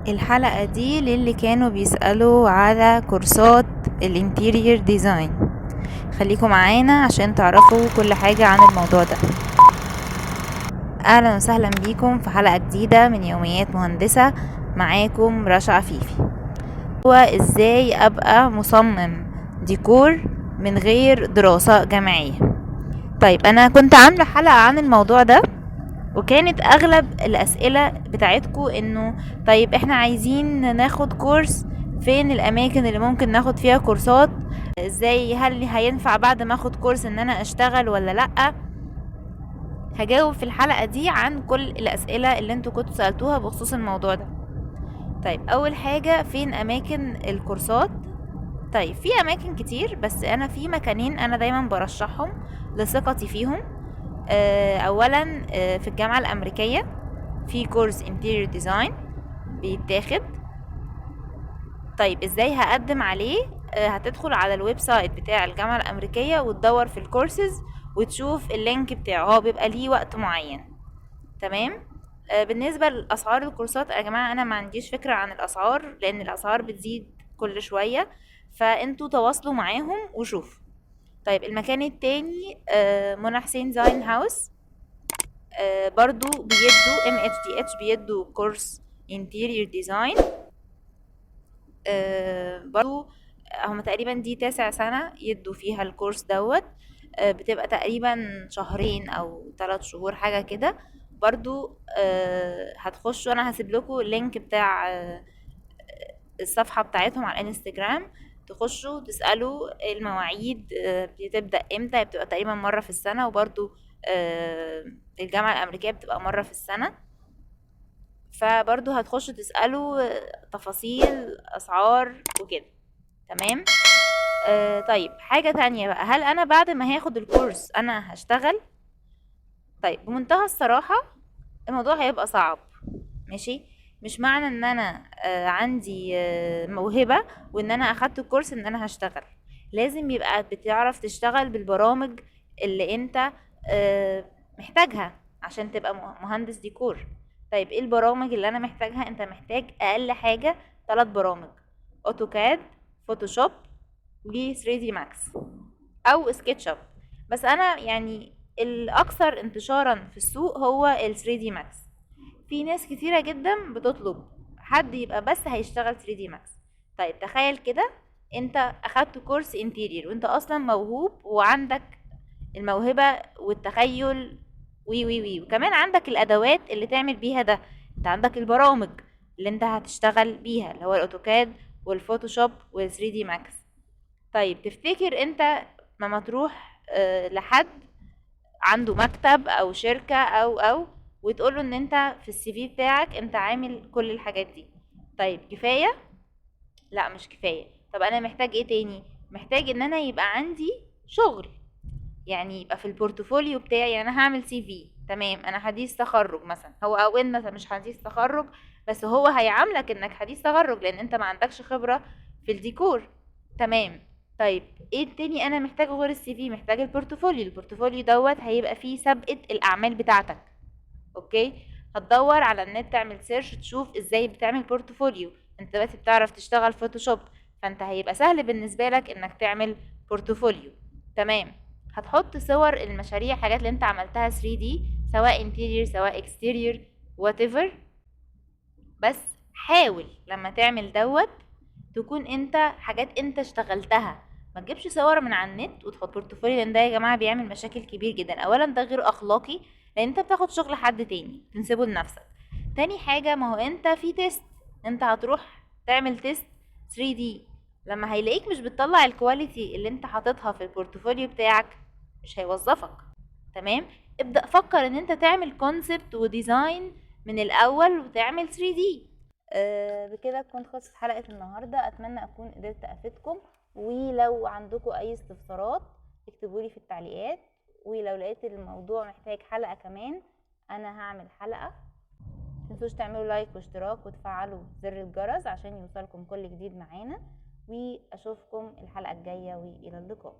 الحلقة دي للي كانوا بيسألوا على كورسات الانتيريور ديزاين. خليكم معانا عشان تعرفوا كل حاجة عن الموضوع ده. اهلا وسهلا بيكم في حلقة جديدة من يوميات مهندسة. معاكم رشا عفيفي. هو ازاي ابقى مصمم ديكور من غير دراسة جامعية؟ طيب انا كنت عاملة حلقة عن الموضوع ده، وكانت اغلب الاسئلة بتاعتكم انه طيب احنا عايزين ناخد كورس، فين الاماكن اللي ممكن ناخد فيها كورسات، ازاي، هل هينفع بعد ما اخد كورس ان انا اشتغل ولا لأ؟ هجاوب في الحلقة دي عن كل الاسئلة اللي انتوا كنتوا سألتوها بخصوص الموضوع ده. طيب اول حاجة، فين اماكن الكورسات؟ طيب في اماكن كتير، بس انا في مكانين انا دايما برشحهم لثقتي فيهم. اولا في الجامعة الامريكية في كورس interior design بيتاخد. طيب ازاي هقدم عليه؟ هتدخل على الويب سايت بتاع الجامعة الامريكية وتدور في الكورسز وتشوف اللينك بتاعه، هو بيبقى ليه وقت معين. تمام. بالنسبة لأسعار الكورسات يا جماعة أنا ما عنديش فكرة عن الأسعار، لأن الأسعار بتزيد كل شوية، فانتوا تواصلوا معاهم وشوفوا. طيب المكان التاني منى حسين زاين هاوس، برضو بيدوا MHDH، بيدوا كورس interior design. برضو هما تقريبا دي 9 سنة يدوا فيها الكورس دوت. بتبقى تقريبا شهرين او 3 شهور حاجة كده. برضو هتخشوا، انا هسيب لكم اللينك بتاع الصفحة بتاعتهم على الانستجرام، تخشوا تسألوا المواعيد بتبدأ امتى. بتبقى تقريبا مرة في السنة، وبرضو الجامعة الأمريكية بتبقى مرة في السنة. فبرضو هتخشوا تسألوا تفاصيل أسعار وكده. تمام. طيب حاجة تانية بقى، هل أنا بعد ما هاخد الكورس أنا هشتغل؟ طيب بمنتهى الصراحة الموضوع هيبقى صعب. ماشي. مش معنى ان انا عندي موهبة وان انا اخدت الكورس ان انا هشتغل. لازم يبقى بتعرف تشتغل بالبرامج اللي انت محتاجها عشان تبقى مهندس ديكور. طيب ايه البرامج اللي انا محتاجها؟ انت محتاج اقل حاجة 3 برامج: اوتوكاد، فوتوشوب، و 3 دي ماكس، او سكتش اب. بس انا يعني الاكثر انتشارا في السوق هو ال 3 دي ماكس. في ناس كتيرة جدا بتطلب حد يبقى بس هيشتغل 3 دي ماكس. طيب تخيل كده، انت اخدت كورس انتيرير وانت اصلا موهوب وعندك الموهبة والتخيل وي وي وي، وكمان عندك الادوات اللي تعمل بيها ده. انت عندك البرامج اللي انت هتشتغل بيها اللي هو الاوتوكاد والفوتوشوب وال 3 دي ماكس. طيب تفتكر انت لما تروح لحد عنده مكتب او شركة او وتقوله ان انت في CV بتاعك انت عامل كل الحاجات دي، طيب كفاية؟ لا مش كفاية. طب انا محتاج ايه تاني؟ محتاج ان انا يبقى عندي شغل، يعني يبقى في البورتفوليو بتاعي. يعني انا هعمل CV، تمام، انا حديث تخرج مثلا، هو او انت مش حديث تخرج بس هو هيعاملك انك حديث تخرج لان انت ما عندكش خبرة في الديكور. تمام. طيب ايه التاني انا محتاجه غير CV؟ محتاج البورتفوليو. البورتفوليو دوت هيبقى فيه سابقة الاعمال بتاعتك. اوكي. هتدور على النت، تعمل سيرش تشوف ازاي بتعمل بورتفوليو. انت بس بتعرف تشتغل فوتوشوب، فانت هيبقى سهل بالنسبة لك انك تعمل بورتفوليو. تمام. هتحط صور المشاريع، حاجات اللي انت عملتها 3D، سواء interior سواء exterior whatever. بس حاول لما تعمل دوت تكون انت حاجات انت اشتغلتها. ما تجيبش صور من على النت وتحط بورتفوليو، لان ده يا جماعه بيعمل مشاكل كبير جدا. اولا ده غير اخلاقي، لان انت بتاخد شغل حد تاني تنسبه لنفسك. تاني حاجه، ما هو انت في تيست، انت هتروح تعمل تيست 3D، لما هيلاقيك مش بتطلع الكواليتي اللي انت حاططها في البورتفوليو بتاعك مش هيوظفك. تمام. ابدأ فكر ان انت تعمل كونسبت وديزاين من الاول وتعمل 3D. بكده تكون خلصت حلقة النهاردة. اتمنى اكون قدرت افيدكم، ولو عندكم اي استفسارات اكتبولي في التعليقات، ولو لقيت الموضوع محتاج حلقة كمان انا هعمل حلقة. متنسوش تعملوا لايك واشتراك وتفعلوا زر الجرس عشان يوصلكم كل جديد معانا، واشوفكم الحلقة الجاية والى اللقاء.